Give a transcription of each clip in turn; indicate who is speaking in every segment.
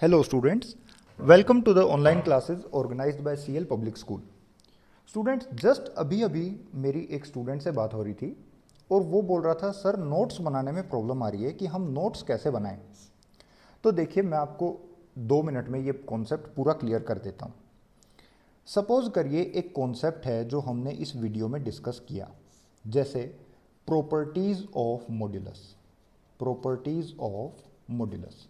Speaker 1: Hello students, welcome to the online classes organized by CL Public School. Students just अभी अभी मेरी एक student से बात हो रही थी और वो बोल रहा था सर नोट्स बनाने में प्रॉब्लम आ रही है कि हम नोट्स कैसे बनाएं। तो देखिए मैं आपको 2 मिनट में ये कॉन्सेप्ट पूरा क्लियर कर देता हूँ। सपोज करिए एक कॉन्सेप्ट है जो हमने इस वीडियो में डिस्कस किया, जैसे properties of modulus. Properties of modulus.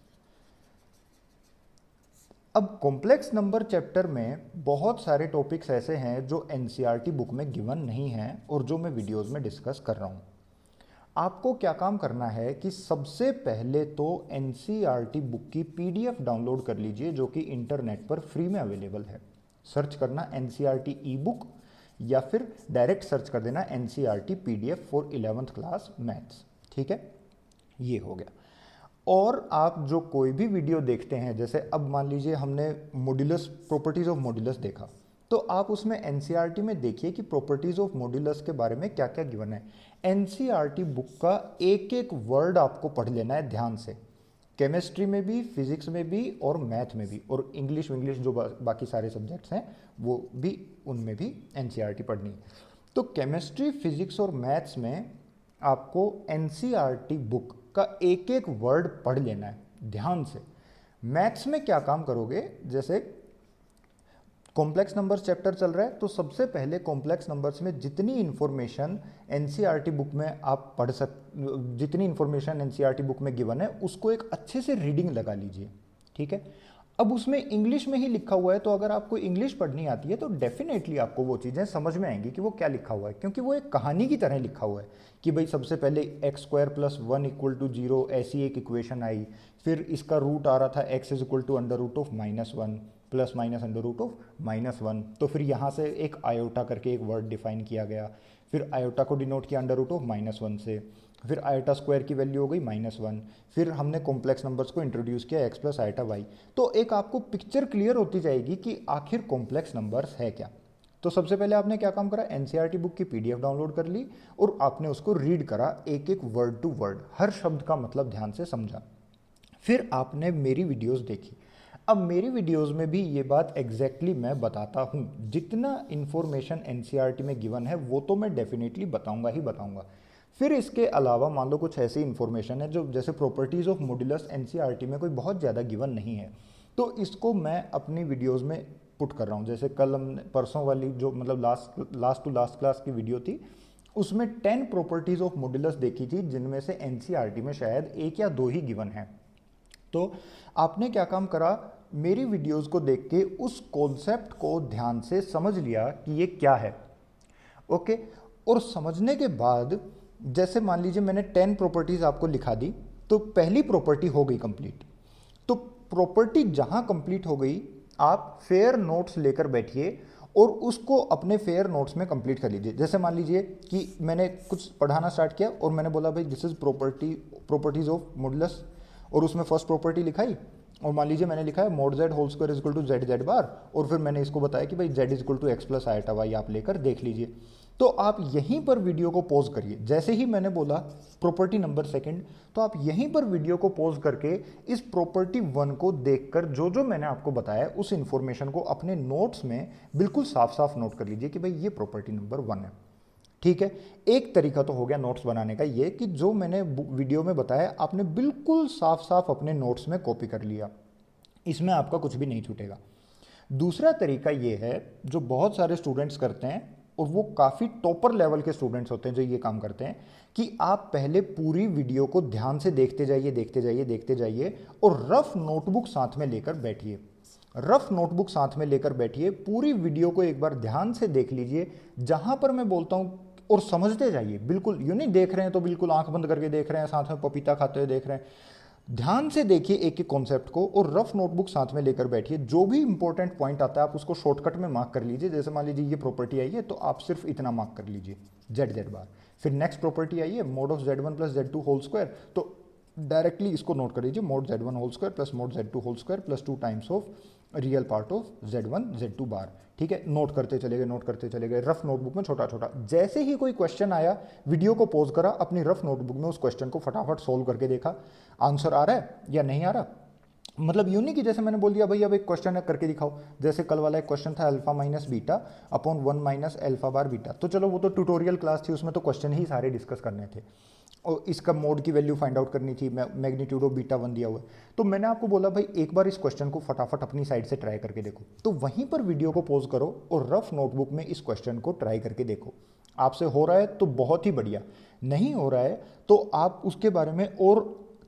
Speaker 1: अब कॉम्प्लेक्स नंबर चैप्टर में बहुत सारे टॉपिक्स ऐसे हैं जो एनसीईआरटी बुक में गिवन नहीं हैं और जो मैं वीडियोस में डिस्कस कर रहा हूँ। आपको क्या काम करना है कि सबसे पहले तो एनसीईआरटी बुक की पीडीएफ डाउनलोड कर लीजिए जो कि इंटरनेट पर फ्री में अवेलेबल है। सर्च करना एनसीईआरटी ई बुक या फिर डायरेक्ट सर्च कर देना NCERT PDF for 11th class maths. ठीक है, ये हो गया। और आप जो कोई भी वीडियो देखते हैं, जैसे अब मान लीजिए हमने मॉड्यूलस प्रॉपर्टीज ऑफ मॉड्यूलस देखा, तो आप उसमें एनसीईआरटी में देखिए कि प्रॉपर्टीज ऑफ मॉड्यूलस के बारे में क्या क्या गिवन है। एनसीईआरटी बुक का एक एक वर्ड आपको पढ़ लेना है ध्यान से, केमिस्ट्री में भी, फिजिक्स में भी और मैथ में भी, और इंग्लिश जो बाकी सारे सब्जेक्ट्स हैं वो भी, उनमें भी एनसीईआरटी पढ़नी है। तो केमिस्ट्री, फिजिक्स और मैथ्स में आपको एनसीईआरटी बुक का एक एक वर्ड पढ़ लेना है ध्यान से। मैथ्स में क्या काम करोगे, जैसे कॉम्प्लेक्स नंबर्स चैप्टर चल रहा है तो सबसे पहले कॉम्प्लेक्स नंबर्स में जितनी इंफॉर्मेशन एनसीईआरटी बुक में आप पढ़ जितनी इंफॉर्मेशन एनसीईआरटी बुक में गिवन है उसको एक अच्छे से रीडिंग लगा लीजिए। ठीक है, अब उसमें इंग्लिश में ही लिखा हुआ है तो अगर आपको इंग्लिश पढ़नी आती है तो डेफिनेटली आपको वो चीज़ें समझ में आएंगी कि वो क्या लिखा हुआ है, क्योंकि वो एक कहानी की तरह लिखा हुआ है कि भाई सबसे पहले x² + 1 = 0 ऐसी एक इक्वेशन आई, फिर इसका रूट आ रहा था x = √(-1) ± √(-1), तो फिर यहाँ से एक आयोटा करके एक वर्ड डिफाइन किया गया, फिर आयोटा को डिनोट किया √(-1) से, फिर आयोटा स्क्वायर की वैल्यू हो गई -1, फिर हमने कॉम्प्लेक्स नंबर्स को इंट्रोड्यूस किया x + i/y। तो एक आपको पिक्चर क्लियर होती जाएगी कि आखिर कॉम्प्लेक्स नंबर्स है क्या। तो सबसे पहले आपने क्या काम करा, एनसीईआरटी बुक की पीडीएफ डाउनलोड कर ली और आपने उसको रीड करा, एक एक वर्ड टू वर्ड, हर शब्द का मतलब ध्यान से समझा। फिर आपने मेरी वीडियोस देखी। अब मेरी वीडियोस में भी ये बात एग्जैक्टली मैं बताता हूँ, जितना इन्फॉर्मेशन एनसीईआरटी में गिवन है वो तो मैं डेफिनेटली बताऊंगा ही बताऊंगा। फिर इसके अलावा मान लो कुछ ऐसी इन्फॉर्मेशन है जो, जैसे प्रॉपर्टीज़ ऑफ मॉड्यूलस एनसीईआरटी में कोई बहुत ज़्यादा गिवन नहीं है, तो इसको मैं अपनी वीडियोस में पुट कर रहा हूँ। जैसे कल हमने परसों वाली जो मतलब लास्ट टू लास्ट क्लास की वीडियो थी, उसमें 10 प्रॉपर्टीज़ ऑफ मॉड्यूलस देखी थी जिनमें से एनसीईआरटी में शायद 1 या 2 ही गिवन है। तो आपने क्या काम करा, मेरी वीडियोस को देख के उस कॉन्सेप्ट को ध्यान से समझ लिया कि ये क्या है। ओके, और समझने के बाद जैसे मान लीजिए मैंने 10 प्रॉपर्टीज आपको लिखा दी, तो पहली प्रॉपर्टी हो गई कंप्लीट। तो प्रॉपर्टी जहां कंप्लीट हो गई, आप फेयर नोट्स लेकर बैठिए और उसको अपने फेयर नोट्स में कंप्लीट कर लीजिए। जैसे मान लीजिए कि मैंने कुछ पढ़ाना स्टार्ट किया और मैंने बोला भाई this is properties of modulus, और उसमें फर्स्ट प्रॉपर्टी लिखाई, और मान लीजिए मैंने लिखा है mod z whole square equal to z bar, और फिर मैंने इसको बताया कि भाई z equal to x + i/y आप लेकर देख लीजिए। तो आप यहीं पर वीडियो को पॉज करिए, जैसे ही मैंने बोला प्रॉपर्टी नंबर सेकंड, तो आप यहीं पर वीडियो को पॉज करके इस प्रॉपर्टी 1 को देखकर जो जो मैंने आपको बताया उस इंफॉर्मेशन को अपने नोट्स में बिल्कुल साफ साफ नोट कर लीजिए कि भाई ये प्रॉपर्टी नंबर 1 है। ठीक है, एक तरीका तो हो गया नोट्स बनाने का ये कि जो मैंने वीडियो में बताया आपने बिल्कुल साफ साफ अपने नोट्स में कॉपी कर लिया, इसमें आपका कुछ भी नहीं छूटेगा। दूसरा तरीका ये है जो बहुत सारे स्टूडेंट्स करते हैं, और वो काफ़ी टॉपर लेवल के स्टूडेंट्स होते हैं जो ये काम करते हैं, कि आप पहले पूरी वीडियो को ध्यान से देखते जाइए और रफ नोटबुक साथ में लेकर बैठिए। रफ नोटबुक साथ में लेकर बैठिए, पूरी वीडियो को एक बार ध्यान से देख लीजिए जहां पर मैं बोलता हूं, और समझते जाइए। बिल्कुल यूं नहीं देख रहे हैं तो बिल्कुल आंख बंद करके देख रहे हैं, साथ में पपीता खाते हुए देख रहे हैं। ध्यान से देखिए एक एक कॉन्सेप्ट को और रफ नोटबुक साथ में लेकर बैठिए। जो भी इंपॉर्टेंट पॉइंट आता है आप उसको शॉर्टकट में मार्क कर लीजिए। जैसे मान लीजिए ये प्रॉपर्टी आई है तो आप सिर्फ इतना मार्क कर लीजिए z बार। फिर नेक्स्ट प्रॉपर्टी आई है mod of z1 + z2 whole square, तो डायरेक्टली इसको नोट कर लीजिए, mod z1 whole square plus mod z2 whole square plus 2 times of real part of z1 z2 bar. ठीक है, नोट करते चले गए रफ नोटबुक में छोटा छोटा। जैसे ही कोई क्वेश्चन आया वीडियो को पॉज करा, अपनी रफ नोटबुक में उस क्वेश्चन को फटाफट सोल्व करके देखा आंसर आ रहा है या नहीं आ रहा, मतलब यूं नहीं कि जैसे मैंने बोल दिया भाई अब एक क्वेश्चन है करके दिखाओ, जैसे कल वाला एक क्वेश्चन था alpha minus beta upon 1 minus alpha bar beta, तो चलो वो तो ट्यूटोरियल क्लास थी, उसमें तो क्वेश्चन ही सारे डिस्कस करने थे और इसका मोड की वैल्यू फाइंड आउट करनी थी, मैग्नीट्यूड ऑफ बीटा 1 दिया हुआ है। तो मैंने आपको बोला भाई एक बार इस क्वेश्चन को फटाफट अपनी साइड से ट्राई करके देखो, तो वहीं पर वीडियो को पॉज करो और रफ नोटबुक में इस क्वेश्चन को ट्राई करके देखो। आपसे हो रहा है तो बहुत ही बढ़िया, नहीं हो रहा है तो आप उसके बारे में और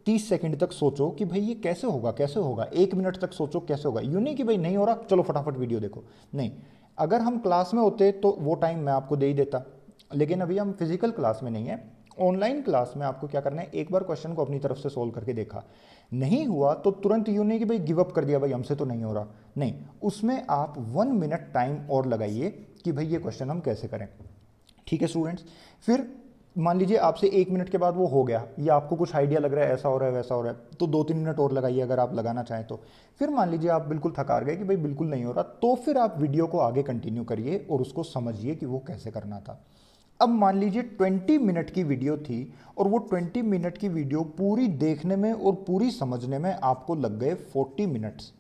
Speaker 1: 30 सेकंड तक सोचो कि भाई ये कैसे होगा, कैसे होगा, 1 मिनट तक सोचो कैसे होगा। यूं नहीं कि भाई नहीं हो रहा चलो फटाफट वीडियो देखो, नहीं। अगर हम क्लास में होते तो वो टाइम मैं आपको दे ही देता, लेकिन अभी हम फिजिकल क्लास में नहीं है, ऑनलाइन क्लास में आपको क्या करना है, एक बार क्वेश्चन को अपनी तरफ से सोल्व करके देखा, नहीं हुआ तो तुरंत यूं नहीं कि भाई गिव अप कर दिया भाई हमसे तो नहीं हो रहा, नहीं, उसमें आप 1 मिनट टाइम और लगाइए कि भाई ये क्वेश्चन हम कैसे करें। ठीक है स्टूडेंट्स, फिर मान लीजिए आपसे 1 मिनट के बाद वो हो गया या आपको कुछ आइडिया लग रहा है ऐसा हो रहा है वैसा हो रहा है, तो 2-3 मिनट और लगाइए अगर आप लगाना चाहें तो। फिर मान लीजिए आप बिल्कुल थका गए कि भाई बिल्कुल नहीं हो रहा, तो फिर आप वीडियो को आगे कंटिन्यू करिए और उसको समझिए कि वो कैसे करना था। अब मान लीजिए 20 मिनट की वीडियो थी और वो 20 मिनट की वीडियो पूरी देखने में और पूरी समझने में आपको लग गए 40 मिनट्स।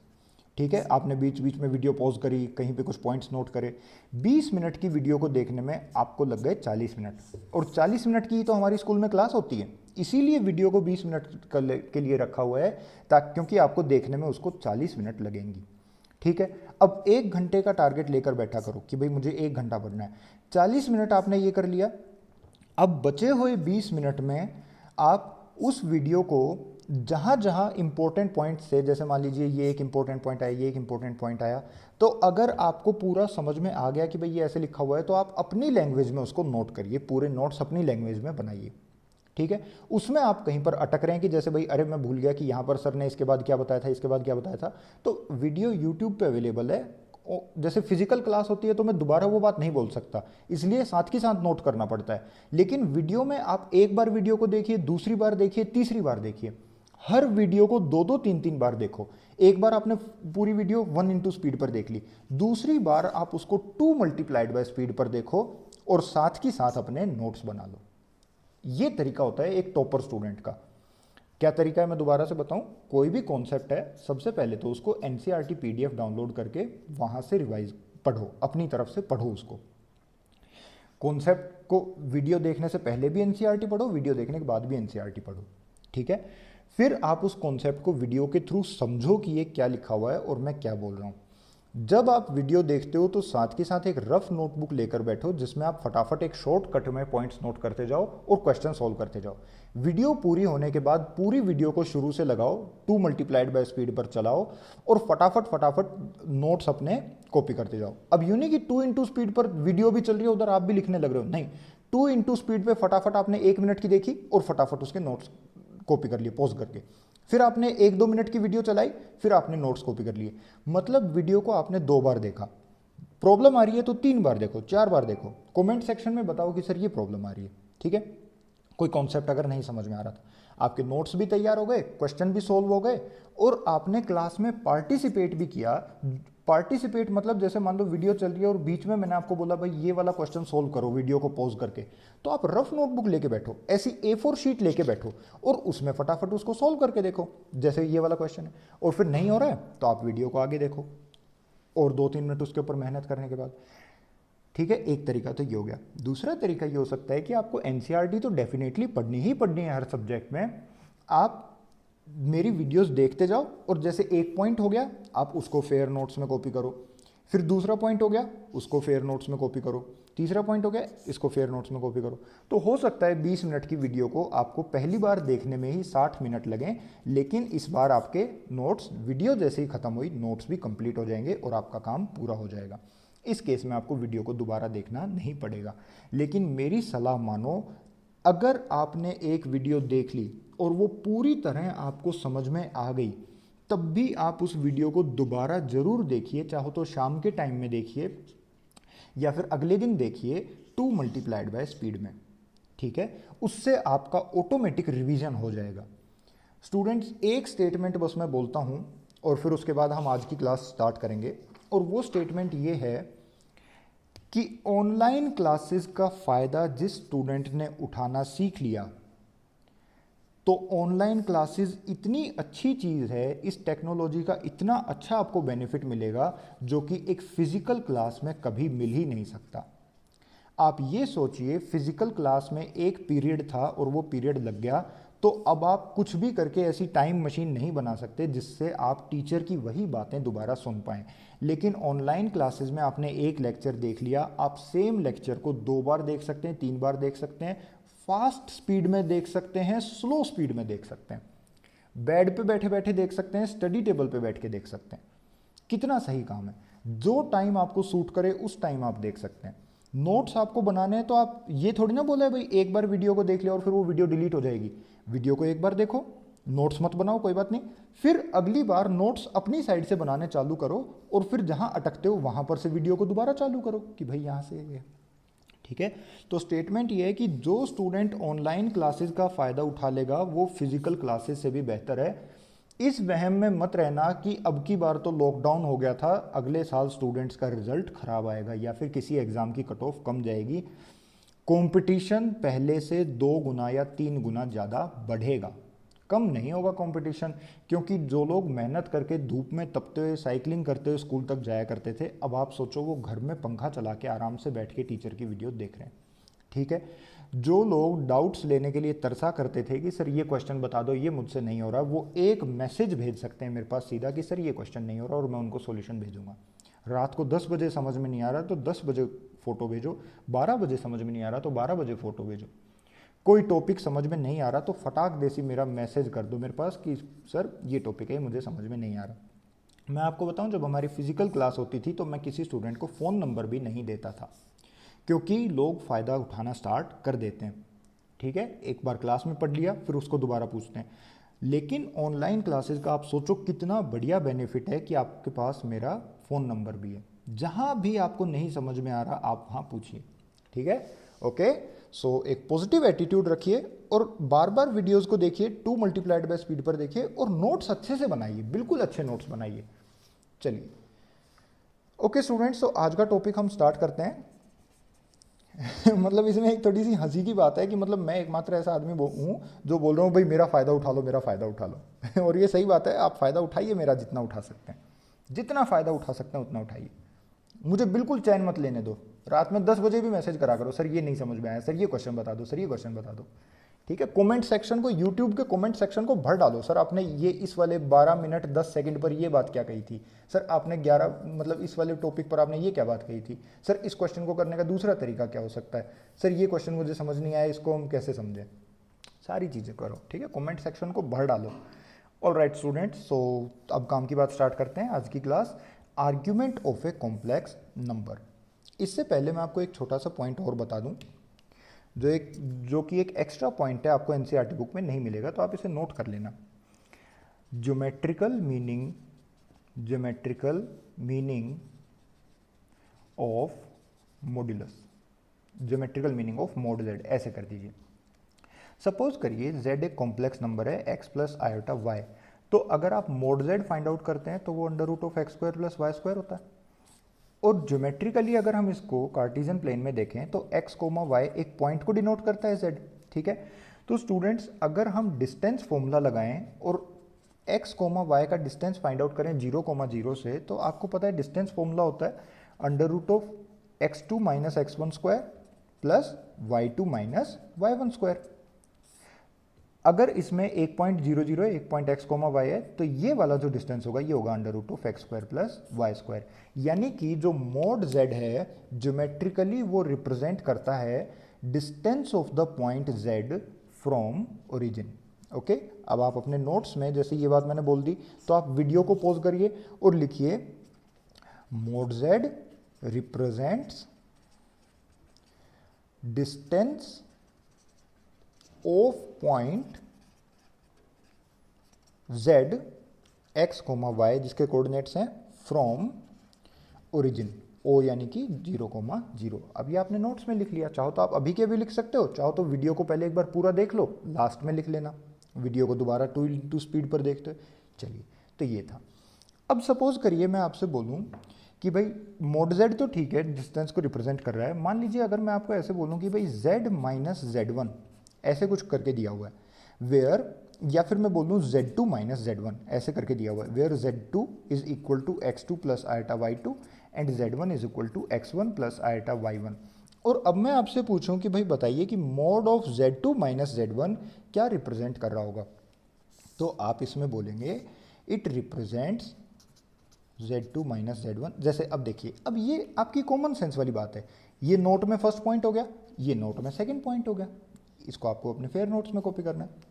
Speaker 1: ठीक है, आपने बीच बीच में वीडियो पॉज करी, कहीं पे कुछ पॉइंट्स नोट करे, 20 मिनट की वीडियो को देखने में आपको लग गए 40 मिनट, और 40 मिनट की तो हमारी स्कूल में क्लास होती है, इसीलिए वीडियो को 20 मिनट के लिए रखा हुआ है, ताकि क्योंकि आपको देखने में उसको 40 मिनट लगेंगी। ठीक है, अब 1 घंटे का टारगेट लेकर बैठा करो कि भाई मुझे 1 घंटा पढ़ना है, 40 मिनट आपने ये कर लिया। अब बचे हुए 20 मिनट में आप उस वीडियो को जहाँ जहाँ इंपॉर्टेंट पॉइंट्स थे, जैसे मान लीजिए ये एक इंपॉर्टेंट पॉइंट आया, ये एक इंपॉर्टेंट पॉइंट आया, तो अगर आपको पूरा समझ में आ गया कि भाई ये ऐसे लिखा हुआ है, तो आप अपनी लैंग्वेज में उसको नोट करिए, पूरे नोट्स अपनी लैंग्वेज में बनाइए। ठीक है, उसमें आप कहीं पर अटक रहे हैं कि जैसे भाई अरे मैं भूल गया कि यहाँ पर सर ने इसके बाद क्या बताया था, इसके बाद क्या बताया था, तो वीडियो यूट्यूब पे अवेलेबल है। जैसे फिजिकल क्लास होती है तो मैं दोबारा वो बात नहीं बोल सकता, इसलिए साथ के साथ नोट करना पड़ता है, लेकिन वीडियो में आप एक बार वीडियो को देखिए, दूसरी बार देखिए, तीसरी बार देखिए, हर वीडियो को 2-2 3-3 बार देखो। एक बार आपने पूरी वीडियो 1 स्पीड पर देख ली, दूसरी बार आप उसको 2 मल्टीप्लाइड बाय स्पीड पर देखो और साथ की साथ अपने नोट्स बना लो। ये तरीका होता है एक टॉपर स्टूडेंट का। क्या तरीका है मैं दोबारा से बताऊं, कोई भी कॉन्सेप्ट है सबसे पहले तो उसको एनसीईआरटी पीडीएफ डाउनलोड करके वहां से रिवाइज पढ़ो, अपनी तरफ से पढ़ो उसको। कॉन्सेप्ट को वीडियो देखने से पहले भी एनसीईआरटी पढ़ो, वीडियो देखने के बाद भी एनसीईआरटी पढ़ो। ठीक है, फिर आप उस कॉन्सेप्ट को वीडियो के थ्रू समझो कि ये क्या लिखा हुआ है और मैं क्या बोल रहा हूँ। जब आप वीडियो देखते हो तो साथ के साथ एक रफ नोटबुक लेकर बैठो, जिसमें आप फटाफट एक शॉर्टकट में पॉइंट्स नोट करते जाओ और क्वेश्चन सॉल्व करते जाओ। वीडियो पूरी होने के बाद पूरी वीडियो को शुरू से लगाओ, 2 मल्टीप्लाइड बाय स्पीड पर चलाओ और फटाफट फटाफट नोट्स अपने कॉपी करते जाओ। अब यूं नहीं कि 2 स्पीड पर वीडियो भी चल रही है उधर आप भी लिखने लग रहे हो, नहीं, 2 स्पीड पे फटाफट आपने 1 मिनट की देखी और फटाफट उसके नोट्स कॉपी कर लिए पॉज करके, फिर आपने 1-2 मिनट की वीडियो चलाई, फिर आपने नोट्स कॉपी कर लिए। मतलब वीडियो को आपने 2 बार देखा, प्रॉब्लम आ रही है तो 3 बार देखो, 4 बार देखो, कमेंट सेक्शन में बताओ कि सर ये प्रॉब्लम आ रही है। ठीक है, कोई कॉन्सेप्ट अगर नहीं समझ में आ रहा था, आपके नोट्स भी तैयार हो गए, क्वेश्चन भी सोल्व हो गए और आपने क्लास में पार्टिसिपेट भी किया। पार्टिसिपेट मतलब जैसे मान लो वीडियो चल रही है और बीच में मैंने आपको बोला भाई ये वाला क्वेश्चन सोल्व करो वीडियो को पॉज करके, तो आप रफ नोटबुक लेके बैठो, ऐसी A4 शीट लेके बैठो और उसमें फटाफट उसको सोल्व करके देखो, जैसे ये वाला क्वेश्चन है। और फिर नहीं हो रहा है तो आप वीडियो को आगे देखो और 2-3 मिनट उसके ऊपर मेहनत करने के बाद। ठीक है, एक तरीका तो ये हो गया। दूसरा तरीका ये हो सकता है कि आपको एनसीईआरटी तो डेफिनेटली पढ़नी ही पढ़नी है हर सब्जेक्ट में, आप मेरी वीडियोस देखते जाओ और जैसे एक पॉइंट हो गया आप उसको फेयर नोट्स में कॉपी करो, फिर दूसरा पॉइंट हो गया उसको फेयर नोट्स में कॉपी करो, तीसरा पॉइंट हो गया इसको फेयर नोट्स में कॉपी करो। तो हो सकता है 20 मिनट की वीडियो को आपको पहली बार देखने में ही 60 मिनट लगें, लेकिन इस बार आपके नोट्स वीडियो जैसे ही खत्म हुई नोट्स भी कंप्लीट हो जाएंगे और आपका काम पूरा हो जाएगा। इस केस में आपको वीडियो को दोबारा देखना नहीं पड़ेगा। लेकिन मेरी सलाह मानो, अगर आपने एक वीडियो देख ली और वो पूरी तरह आपको समझ में आ गई, तब भी आप उस वीडियो को दोबारा जरूर देखिए, चाहो तो शाम के टाइम में देखिए या फिर अगले दिन देखिए 2 मल्टीप्लाइड बाय स्पीड में। ठीक है, उससे आपका ऑटोमेटिक रिवीजन हो जाएगा। स्टूडेंट्स, एक स्टेटमेंट बस मैं बोलता हूं और फिर उसके बाद हम आज की क्लास स्टार्ट करेंगे, और वो स्टेटमेंट ये है कि ऑनलाइन क्लासेस का फ़ायदा जिस स्टूडेंट ने उठाना सीख लिया, तो ऑनलाइन क्लासेस इतनी अच्छी चीज़ है, इस टेक्नोलॉजी का इतना अच्छा आपको बेनिफिट मिलेगा जो कि एक फिजिकल क्लास में कभी मिल ही नहीं सकता। आप ये सोचिए, फिजिकल क्लास में एक पीरियड था और वो पीरियड लग गया, तो अब आप कुछ भी करके ऐसी टाइम मशीन नहीं बना सकते जिससे आप टीचर की वही बातें दोबारा सुन पाएँ। लेकिन ऑनलाइन क्लासेस में आपने एक लेक्चर देख लिया, आप सेम लेक्चर को 2 बार देख सकते हैं, 3 बार देख सकते हैं, फास्ट स्पीड में देख सकते हैं, स्लो स्पीड में देख सकते हैं, बेड पे बैठे बैठे देख सकते हैं, स्टडी टेबल पे बैठ के देख सकते हैं। कितना सही काम है। जो टाइम आपको सूट करे उस टाइम आप देख सकते हैं। नोट्स आपको बनाने हैं तो आप ये थोड़ी ना बोले भाई एक बार वीडियो को देख लिया और फिर वो वीडियो डिलीट हो जाएगी। वीडियो को एक बार देखो, नोट्स मत बनाओ, कोई बात नहीं, फिर अगली बार नोट्स अपनी साइड से बनाने चालू करो और फिर जहां अटकते हो वहां पर से वीडियो को दोबारा चालू करो कि भाई यहां से ये। ठीक है, तो स्टेटमेंट ये है कि जो स्टूडेंट ऑनलाइन क्लासेस का फ़ायदा उठा लेगा वो फिजिकल क्लासेस से भी बेहतर है। इस वहम में मत रहना कि अब की बार तो लॉकडाउन हो गया था, अगले साल स्टूडेंट्स का रिजल्ट खराब आएगा या फिर किसी एग्ज़ाम की कट ऑफ कम जाएगी। कंपटीशन पहले से 2 गुना या 3 गुना ज़्यादा बढ़ेगा, कम नहीं होगा कंपटीशन। क्योंकि जो लोग मेहनत करके धूप में तपते हुए साइकिलिंग करते हुए स्कूल तक जाया करते थे, अब आप सोचो वो घर में पंखा चला के आराम से बैठ के टीचर की वीडियो देख रहे हैं। ठीक है, जो लोग डाउट्स लेने के लिए तरसा करते थे कि सर ये क्वेश्चन बता दो, ये मुझसे नहीं हो रहा, वो एक मैसेज भेज सकते हैं मेरे पास सीधा कि सर ये क्वेश्चन नहीं हो रहा, और मैं उनको सॉल्यूशन भेजूंगा। रात को 10 बजे समझ में नहीं आ रहा तो 10 बजे फ़ोटो भेजो, 12 बजे समझ में नहीं आ रहा तो 12 बजे फ़ोटो भेजो। कोई टॉपिक समझ में नहीं आ रहा तो फटाक देसी मेरा मैसेज कर दो मेरे पास कि सर ये टॉपिक है, मुझे समझ में नहीं आ रहा। मैं आपको बताऊं, जब हमारी फिजिकल क्लास होती थी तो मैं किसी स्टूडेंट को फ़ोन नंबर भी नहीं देता था, क्योंकि लोग फ़ायदा उठाना स्टार्ट कर देते हैं। ठीक है, एक बार क्लास में पढ़ लिया फिर उसको दोबारा पूछते हैं। लेकिन ऑनलाइन क्लासेस का आप सोचो कितना बढ़िया बेनिफिट है कि आपके पास मेरा फ़ोन नंबर भी है, जहाँ भी आपको नहीं समझ में आ रहा आप वहाँ पूछिए। ठीक है, ओके। सो एक पॉजिटिव एटीट्यूड रखिए और बार बार वीडियोस को देखिए, 2 मल्टीप्लाइड बाय स्पीड पर देखिए और नोट्स अच्छे से बनाइए, बिल्कुल अच्छे नोट्स बनाइए। चलिए ओके स्टूडेंट्स, तो आज का टॉपिक हम स्टार्ट करते हैं। मतलब इसमें एक थोड़ी सी हंसी की बात है कि मतलब मैं एकमात्र ऐसा आदमी हूँ जो बोल रहा हूँ भाई मेरा फ़ायदा उठा लो, मेरा फ़ायदा उठा लो। और ये सही बात है, आप फ़ायदा उठाइए मेरा, जितना उठा सकते हैं, जितना फ़ायदा उठा सकते हैं उतना उठाइए। मुझे बिल्कुल चैन मत लेने दो, रात में 10 बजे भी मैसेज करा करो, सर ये नहीं समझ में आया, सर ये क्वेश्चन बता दो, सर ये क्वेश्चन बता दो। ठीक है, कमेंट सेक्शन को, यूट्यूब के कमेंट सेक्शन को भर डालो, सर आपने ये इस वाले 12 मिनट 10 सेकंड पर ये बात क्या कही थी, सर आपने 11 मतलब इस वाले टॉपिक पर आपने ये क्या बात कही थी, सर इस क्वेश्चन को करने का दूसरा तरीका क्या हो सकता है, सर ये क्वेश्चन मुझे समझ नहीं आया, इसको हम कैसे समझें। सारी चीज़ें करो, ठीक है, कमेंट सेक्शन को भर डालो। ऑलराइट स्टूडेंट्स, सो अब काम की बात स्टार्ट करते हैं। आज की class argument of a complex number. इससे पहले मैं आपको एक छोटा सा पॉइंट और बता दूं, जो कि एक एक्स्ट्रा पॉइंट है, आपको एनसीईआरटी बुक में नहीं मिलेगा, तो आप इसे नोट कर लेना। Geometrical meaning of modulus, geometrical meaning of mod z, ऐसे कर दीजिए। सपोज करिए z एक कॉम्प्लेक्स नंबर है x प्लस आयोटा y, तो अगर आप मॉड z फाइंड आउट करते हैं तो वो under root of x square plus y square होता है। और ज्योमेट्रिकली अगर हम इसको कार्टेशियन प्लेन में देखें तो x कोमा y एक पॉइंट को डिनोट करता है z। ठीक है, तो स्टूडेंट्स अगर हम डिस्टेंस फॉर्मूला लगाएं और x कोमा y का डिस्टेंस फाइंड आउट करें 0,0 से, तो आपको पता है डिस्टेंस फॉर्मूला होता है under root of x2 minus x1 square plus y2 minus y1 square. अगर इसमें 1.00 है, 1 x, y है, तो ये वाला जो डिस्टेंस होगा ये होगा under root of x square plus y square. यानी कि जो मोड z है ज्योमेट्रिकली वो रिप्रेजेंट करता है distance of the point z from origin. Okay, अब आप अपने नोट्स में जैसे ये बात मैंने बोल दी तो आप वीडियो को पॉज करिए और लिखिए mode z represents distance of point z x, y जिसके कोऑर्डिनेट्स हैं फ्रॉम ओरिजिन o यानी कि 0,0। अब ये आपने नोट्स में लिख लिया, चाहो तो आप अभी के भी लिख सकते हो, चाहो तो वीडियो को पहले एक बार पूरा देख लो, लास्ट में लिख लेना, वीडियो को दोबारा 2x स्पीड पर देखते हो। चलिए, तो ये था। अब सपोज करिए मैं आपसे बोलूं कि भाई मोड z तो ठीक है, डिस्टेंस को रिप्रेजेंट कर रहा है। मान लीजिए अगर मैं आपको ऐसे बोलूं कि भाई z माइनस z1 ऐसे कुछ करके दिया हुआ है, वेयर, या फिर मैं बोल दूँ z2 माइनस z1, ऐसे करके दिया हुआ है, where z2 is equal to x2 plus iota y2 and z1 is equal to x1 plus iota y1। और अब मैं आपसे पूछूं कि भाई बताइए कि mod of z2 minus z1 क्या रिप्रेजेंट कर रहा होगा, तो आप इसमें बोलेंगे it represents z2 minus z1। जैसे अब देखिए, अब ये आपकी कॉमन सेंस वाली बात है, ये नोट में फर्स्ट पॉइंट हो गया, ये नोट में सेकंड पॉइंट हो गया, इसको आपको अपने फेयर नोट्स में कॉपी करना है।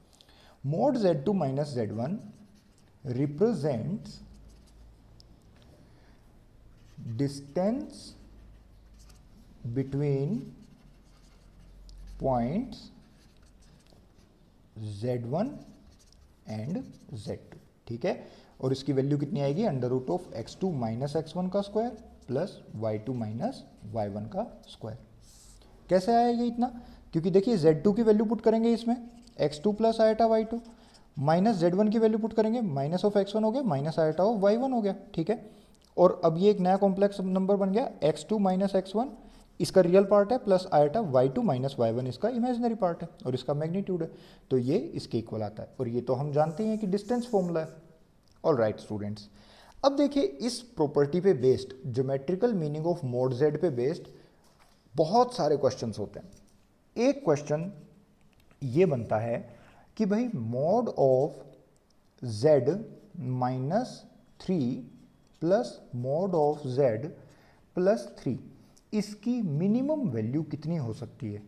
Speaker 1: mod z2 minus z1 represents distance between points z1 and z2, ठीक है। और इसकी वैल्यू कितनी आएगी, under root of x2 minus x1 का square plus y2 minus y1 का स्क्वायर। कैसे आएगा इतना, क्योंकि देखिए z2 की वैल्यू पुट करेंगे इसमें x2 plus iota y2, minus z1 की वैल्यू पुट करेंगे माइनस ऑफ x1 हो गया माइनस आयटा ऑफ y1 हो गया, ठीक है। और अब ये एक नया कॉम्प्लेक्स नंबर बन गया x2 माइनस x1, इसका रियल पार्ट है, plus iota y2 minus y1 इसका इमेजिनरी पार्ट है और इसका मैग्नीट्यूड है, तो ये इसके इक्वल आता है। और ये तो हम जानते हैं कि डिस्टेंस फॉर्मूला है। ऑल राइट स्टूडेंट्स, अब देखिए इस प्रॉपर्टी पे based, geometrical meaning of mode z पे बेस्ड बहुत सारे क्वेश्चंस होते हैं। एक क्वेश्चन ये बनता है कि भाई mod of z minus 3 plus mod of z plus 3, इसकी मिनिमम वैल्यू कितनी हो सकती है,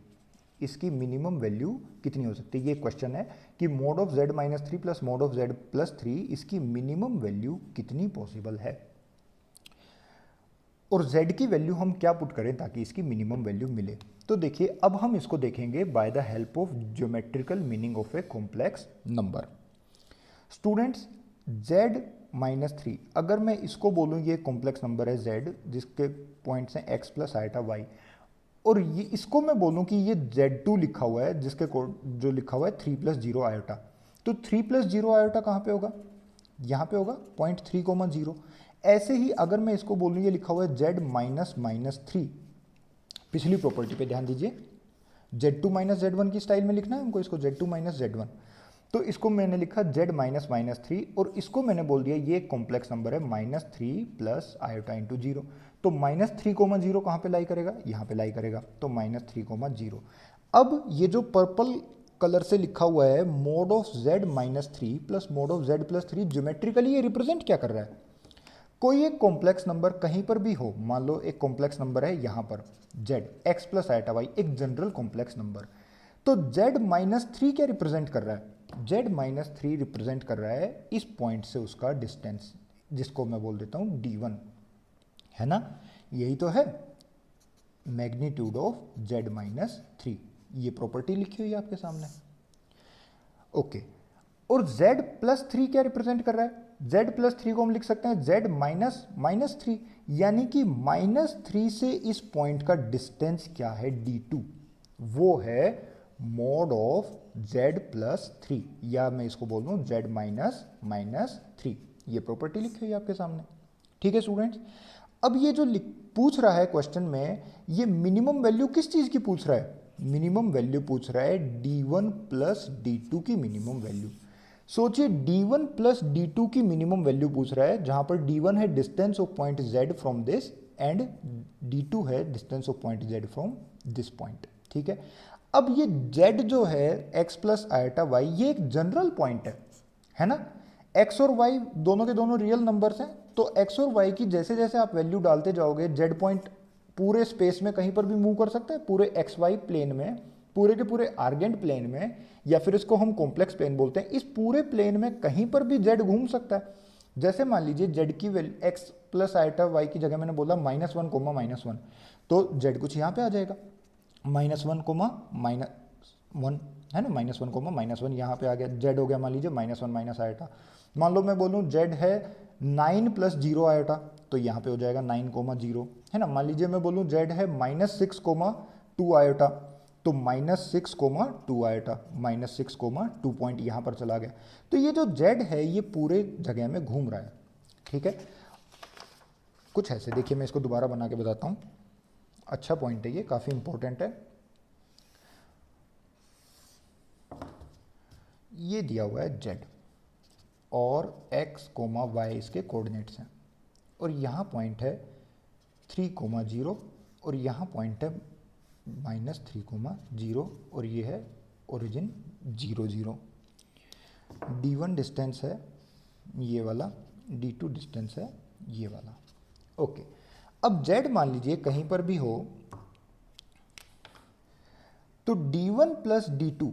Speaker 1: इसकी मिनिमम वैल्यू कितनी हो सकती है, ये क्वेश्चन है कि mod of z minus 3 plus mod of z plus 3, इसकी मिनिमम वैल्यू कितनी पॉसिबल है, और z की वैल्यू हम क्या पुट करें ताकि इसकी मिनिमम वैल्यू मिले। तो देखिए अब हम इसको देखेंगे by the help of geometrical meaning of a complex number. Students z minus 3, अगर मैं इसको बोलूँ ये कॉम्प्लेक्स नंबर है z जिसके पॉइंट्स हैं x प्लस आयटा y, और ये इसको मैं बोलूँ कि ये z2 लिखा हुआ है जिसके जो लिखा हुआ है 3 प्लस 0 आयोटा, तो 3 प्लस 0 आयोटा कहाँ पे होगा, यहाँ पे होगा पॉइंट 3,0। ऐसे ही अगर मैं इसको बोलूँ ये लिखा हुआ है z माइनस माइनस 3, पिछली प्रॉपर्टी पे ध्यान दीजिए, z2 माइनस z1 की स्टाइल में लिखना है हमको इसको, z2 माइनस z1, तो इसको मैंने लिखा z माइनस माइनस 3, और इसको मैंने बोल दिया ये कॉम्प्लेक्स नंबर है माइनस 3 प्लस आयोटा इंटू 0, तो माइनस 3,0 कहाँ पे लाई करेगा, यहाँ पे लाई करेगा, तो माइनस 3,0। अब ये जो पर्पल कलर से लिखा हुआ है mode of z minus 3 plus mode of z plus 3, geometrically ये रिप्रेजेंट क्या कर रहा है, कोई एक कॉम्प्लेक्स नंबर कहीं पर भी हो, मान लो एक कॉम्प्लेक्स नंबर है यहाँ पर z x plus eta y, एक जनरल कॉम्प्लेक्स नंबर, तो z माइनस 3 क्या रिप्रेजेंट कर रहा है, z माइनस 3 रिप्रेजेंट कर रहा है इस पॉइंट से उसका डिस्टेंस, जिसको मैं बोल देता हूँ d1, है ना, यही तो है मैग्नीट्यूड ऑफ z माइनस 3, ये प्रॉपर्टी लिखी हुई है आपके सामने। ओके, और z प्लस 3 क्या रिप्रेजेंट कर रहा है, z प्लस 3 को हम लिख सकते हैं z माइनस माइनस 3, यानी कि माइनस 3 से इस पॉइंट का डिस्टेंस क्या है d2, वो है मोड ऑफ z प्लस 3, या मैं इसको बोल दूं z माइनस माइनस 3, ये प्रॉपर्टी लिखी हुई है आपके सामने। ठीक है स्टूडेंट्स, अब ये जो पूछ रहा है क्वेश्चन में, ये मिनिमम वैल्यू किस चीज की पूछ रहा है, मिनिमम वैल्यू पूछ रहा है d1 प्लस d2 की मिनिमम वैल्यू। सोचिए d1 प्लस d2 की मिनिमम वैल्यू पूछ रहा है, जहां पर d1 है distance of point z from this and d2 है distance of point z from this point. ठीक है, अब ये z जो है x प्लस आयटा y, ये एक जनरल पॉइंट है ना, x और y दोनों के दोनों रियल नंबर्स हैं, तो x और y की जैसे जैसे आप वैल्यू डालते जाओगे z पॉइंट पूरे स्पेस में कहीं पर भी मूव कर सकता है, पूरे xy प्लेन में, पूरे के पूरे आर्गेंट प्लेन में, या फिर इसको हम कॉम्प्लेक्स प्लेन बोलते हैं, इस पूरे प्लेन में कहीं पर भी z घूम सकता है। जैसे मान लीजिए z की value x plus eta y की जगह मैंने बोला -1 कोमा -1, तो z कुछ यहाँ पे आ जाएगा -1 कोमा -1, है ना, -1 कोमा -1 यहाँ पे आ गया, z हो गया मान लीजिए -1 माइनस आयटा। मान लो मैं बोलूँ z है 9 प्लस 0 आयटा, तो यहाँ पे हो जाएगा 9 कोमा 0, है ना। मान लीजिए मैं बोलूँ z है -6 कोमा 2 आयटा, तो -6 कोमा 2 आयटा, -6 कोमा 2 पॉइंट यहाँ पर चला गया, तो ये जो z है ये पूरे जगह में घूम रहा है। ठीक है, कुछ ऐसे देखिए, मैं इसको दोबारा बना के बताता हूँ, अच्छा पॉइंट है ये, काफ़ी इंपॉर्टेंट है। ये दिया हुआ है z और x कोमा y इसके कोऑर्डिनेट्स हैं, और यहाँ पॉइंट है 3,0 और यहाँ पॉइंट है -3,0 और ये है ओरिजिन 0,0। d1 डिस्टेंस है ये वाला, d2 डिस्टेंस है ये वाला। ओके, अब z मान लीजिए कहीं पर भी हो तो d1 प्लस d2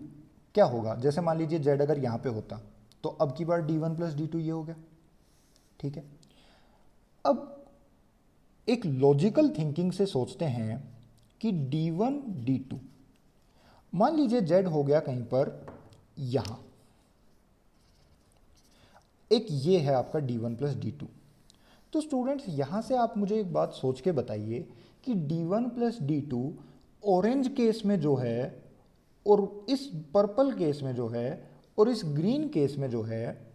Speaker 1: क्या होगा। जैसे मान लीजिए z अगर यहाँ पे होता तो अब की बार d1 प्लस d2 ये हो गया, ठीक है। अब एक लॉजिकल थिंकिंग से सोचते हैं कि d1 d2, मान लीजिए z हो गया कहीं पर यहां, एक ये है आपका d1 प्लस d2। तो स्टूडेंट्स यहां से आप मुझे एक बात सोच के बताइए कि d1 plus d2 orange case में जो है और इस पर्पल केस में जो है और इस ग्रीन केस में जो है,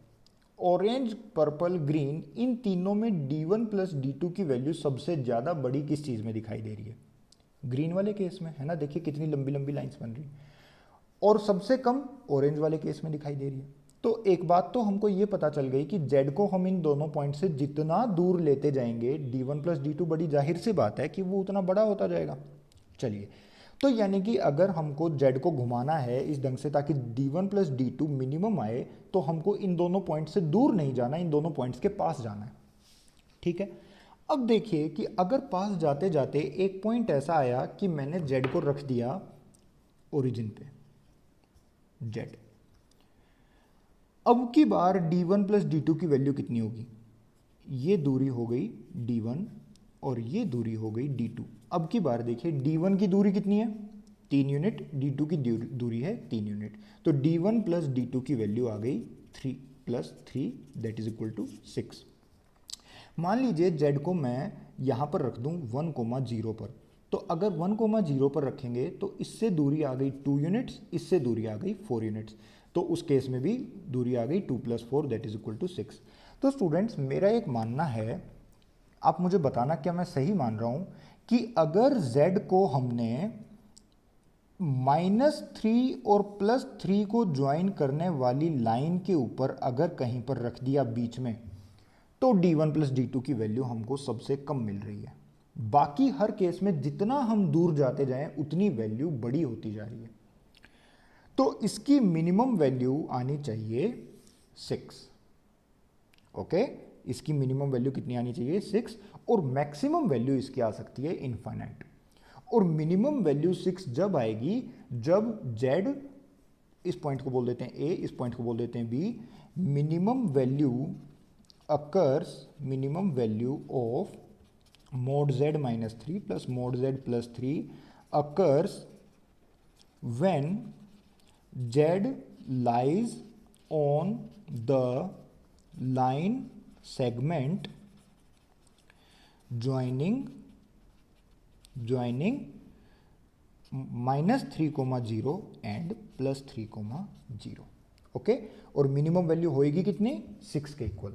Speaker 1: ऑरेंज पर्पल ग्रीन, इन तीनों में d1 प्लस d2 की वैल्यू सबसे ज़्यादा बड़ी किस चीज़ में दिखाई दे रही है। ग्रीन वाले केस में, है ना, देखिए कितनी लंबी लंबी लाइंस बन रही, और सबसे कम ऑरेंज वाले केस में दिखाई दे रही है। तो एक बात तो हमको ये पता चल गई कि z को हम इन दोनों पॉइंट से जितना दूर लेते जाएंगे d1 प्लस d2, बड़ी जाहिर सी बात है कि वो उतना बड़ा होता जाएगा। चलिए, तो यानी कि अगर हमको z को घुमाना है इस ढंग से ताकि d1 प्लस d2 मिनिमम आए, तो हमको इन दोनों पॉइंट से दूर नहीं जाना, इन दोनों पॉइंट्स के पास जाना है, ठीक है। अब देखिए कि अगर पास जाते जाते एक पॉइंट ऐसा आया कि मैंने z को रख दिया ओरिजिन पे, z, अब की बार d1 प्लस d2 की वैल्यू कितनी होगी। ये दूरी हो गई d1 और ये दूरी हो गई d2। अब की बार देखिए d1 की दूरी कितनी है, 3 यूनिट, d2 की दूरी है 3 यूनिट, तो d1 प्लस d2 की वैल्यू आ गई 3 plus 3 that is equal to 6। मान लीजिए z को मैं यहाँ पर रख दूँ 1,0 पर, तो अगर 1,0 पर रखेंगे तो इससे दूरी आ गई 2 यूनिट्स, इससे दूरी आ गई 4 यूनिट्स, तो उस केस में भी दूरी आ गई 2 plus 4 that is equal to 6। तो स्टूडेंट्स मेरा एक मानना है, आप मुझे बताना क्या मैं सही मान रहा हूँ, कि अगर z को हमने -3 और +3 को ज्वाइन करने वाली लाइन के ऊपर अगर कहीं पर रख दिया बीच में, तो d1 प्लस d2 की वैल्यू हमको सबसे कम मिल रही है। बाकी हर केस में जितना हम दूर जाते जाएं उतनी वैल्यू बड़ी होती जा रही है। तो इसकी मिनिमम वैल्यू आनी चाहिए 6। ओके, इसकी मिनिमम वैल्यू कितनी आनी चाहिए 6, और मैक्सिमम वैल्यू इसकी आ सकती है इनफाइनाइट। और मिनिमम वैल्यू 6 जब आएगी जब z, इस पॉइंट को बोल देते हैं a, इस पॉइंट को बोल देते हैं b, minimum value occurs, minimum value of mod z minus 3 plus mod z plus 3 occurs when z lies on the line segment joining -3,0 and +3,0। Okay, और मिनिमम वैल्यू होएगी कितनी 6 के इक्वल।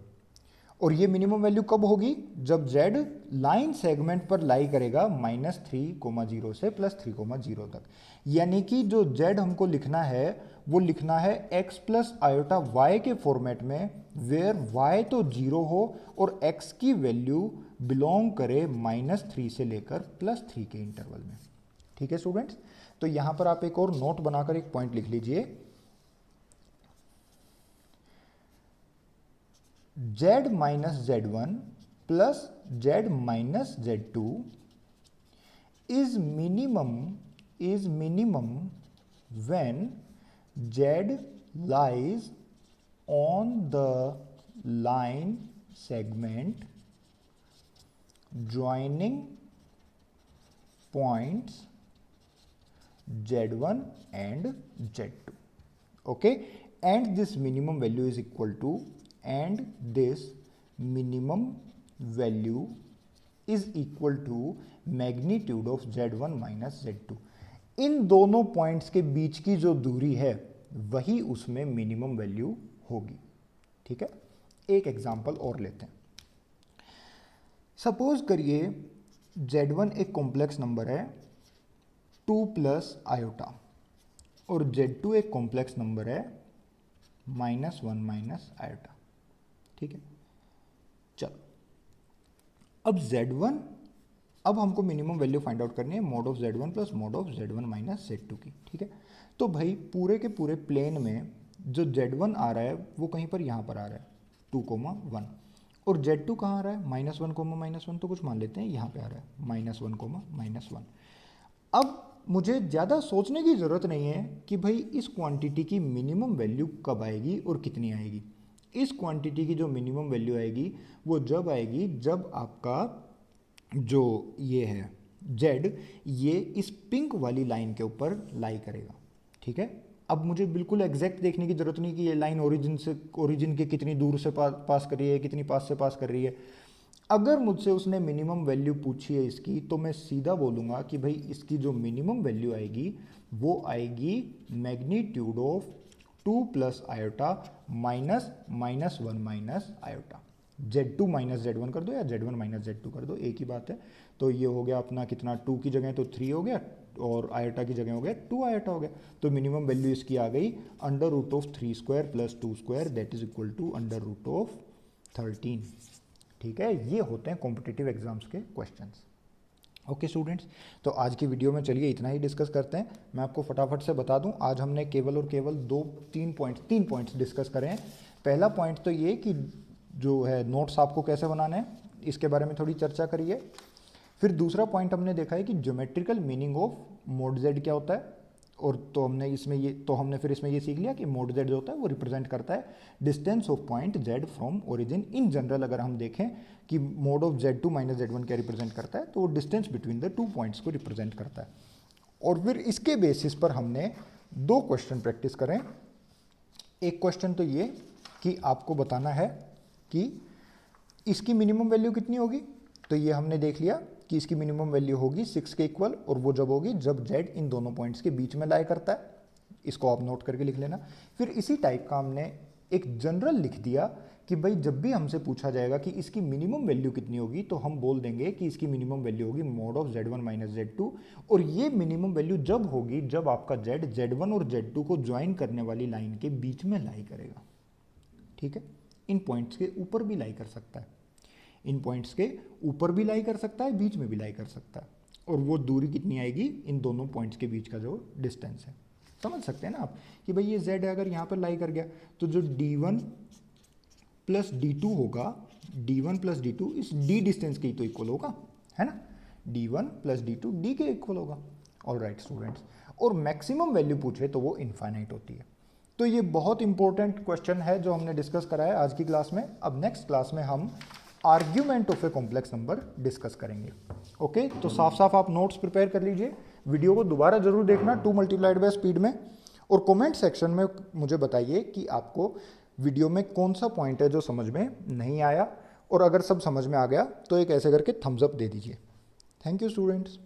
Speaker 1: और ये मिनिमम वैल्यू कब होगी, जब z लाइन सेगमेंट पर लाई करेगा -3,0 से +3,0 तक। यानी कि जो z हमको लिखना है वो लिखना है x प्लस आयोटा y के फॉर्मेट में, वेयर y तो 0 हो और x की वैल्यू बिलोंग करे -3 से लेकर +3 के इंटरवल में। ठीक है स्टूडेंट्स, तो यहां पर आप एक और नोट बनाकर एक पॉइंट लिख लीजिए, z minus z1 plus z minus z2 is minimum when z lies on the line segment joining points z1 and z2. Okay, and this minimum value is equal to, and this minimum value is equal to magnitude of z1 minus z2। इन दोनों points के बीच की जो दूरी है वही उसमें minimum value होगी। ठीक है, एक एग्जांपल और लेते हैं। सपोज करिए z1 एक कॉम्प्लेक्स नंबर है 2 प्लस आयोटा और z2 एक कॉम्प्लेक्स नंबर है -1 माइनस आयोटा। ठीक है, चलो अब Z1, अब हमको मिनिमम वैल्यू फाइंड आउट करनी है mod of Z1 plus mod of Z1 minus Z2 की। ठीक है, तो भाई पूरे के पूरे प्लेन में जो Z1 आ रहा है वो कहीं पर यहाँ पर आ रहा है 2,1, और Z2 कहाँ आ रहा है -1, तो कुछ मान लेते हैं यहाँ पे आ रहा है -1, -1। अब मुझे ज़्यादा सोचने की ज़रूरत नहीं है कि भाई इस क्वांटिटी की मिनिमम वैल्यू कब आएगी और कितनी आएगी। इस क्वांटिटी की जो मिनिमम वैल्यू आएगी वो जब आएगी जब आपका जो ये है Z, ये इस पिंक वाली लाइन के ऊपर लाई करेगा। ठीक है, अब मुझे बिल्कुल एग्जैक्ट देखने की जरूरत नहीं कि ये लाइन ओरिजिन के कितनी दूर से पास कर रही है, कितनी पास से पास कर रही है। अगर मुझसे उसने मिनिमम वैल्यू पूछी है इसकी, तो मैं सीधा बोलूँगा कि भाई इसकी जो मिनिमम वैल्यू आएगी वो आएगी magnitude of 2 plus iota minus -1 minus iota. Z2 minus Z1 कर दो या Z1 माइनस Z2 कर दो, एक ही बात है। तो ये हो गया अपना कितना, 2 की जगह तो 3 हो गया और आयोटा की जगह हो गया 2 आयोटा हो गया। तो मिनिमम वैल्यू इसकी आ गई √3² plus 2² that is equal to √13। ठीक है, ये होते हैं कॉम्पिटिटिव एग्जाम्स के क्वेश्चंस। ओके स्टूडेंट्स, तो आज की वीडियो में चलिए इतना ही डिस्कस करते हैं। मैं आपको फटाफट से बता दूं, आज हमने केवल और केवल 3 पॉइंट्स डिस्कस करे हैं। पहला पॉइंट तो ये कि जो है नोट्स आपको कैसे बनाने हैं, इसके बारे में थोड़ी चर्चा करिए। फिर दूसरा पॉइंट हमने देखा है कि geometrical meaning of mod z क्या होता है, और तो हमने फिर इसमें ये सीख लिया कि mod z जो होता है वो रिप्रेजेंट करता है distance of point z from origin. In general अगर हम देखें कि mod of Z2 minus Z1 क्या रिप्रेजेंट करता है, तो वो डिस्टेंस बिटवीन द 2 पॉइंट्स को रिप्रेजेंट करता है। और फिर इसके बेसिस पर हमने 2 क्वेश्चन प्रैक्टिस करें। एक क्वेश्चन तो ये कि आपको बताना है कि इसकी मिनिमम वैल्यू कितनी होगी। तो ये हमने देख लिया कि इसकी मिनिमम वैल्यू होगी 6 के इक्वल, और वो जब होगी जब z इन दोनों पॉइंट्स के बीच में लाई करता है। इसको आप नोट करके लिख लेना। फिर इसी टाइप का हमने एक जनरल लिख दिया कि भाई जब भी हमसे पूछा जाएगा कि इसकी मिनिमम वैल्यू कितनी होगी, तो हम बोल देंगे कि इसकी मिनिमम वैल्यू होगी mod of Z1 minus Z2। और ये मिनिमम वैल्यू जब होगी जब आपका z Z1 और Z2 को ज्वाइन करने वाली लाइन के बीच में लाई करेगा। ठीक है, इन पॉइंट्स के ऊपर भी लाई कर सकता है, इन पॉइंट्स के ऊपर भी लाई कर सकता है, बीच में भी लाई कर सकता है। और वो दूरी कितनी आएगी, इन दोनों पॉइंट्स के बीच का जो डिस्टेंस है। समझ सकते हैं ना आप कि भाई ये z अगर यहाँ पर लाई कर गया तो जो d1 प्लस d2 होगा, d1 प्लस d2 इस d डिस्टेंस के ही तो इक्वल होगा, है ना। d1 प्लस d2 d के इक्वल होगा। ऑलराइट स्टूडेंट्स, और मैक्सिमम वैल्यू पूछे तो वो इनफाइनाइट होती है। तो ये बहुत इंपॉर्टेंट क्वेश्चन है जो हमने डिस्कस करा है आज की क्लास में। अब नेक्स्ट क्लास में हम argument of a complex number discuss करेंगे। ओके, तो साफ साफ आप नोट्स प्रिपेयर कर लीजिए, वीडियो को दोबारा जरूर देखना 2 मल्टीप्लाइड बाय स्पीड में, और कमेंट सेक्शन में मुझे बताइए कि आपको वीडियो में कौन सा पॉइंट है जो समझ में नहीं आया, और अगर सब समझ में आ गया तो एक ऐसे करके थम्स अप दे दीजिए। Thank you students.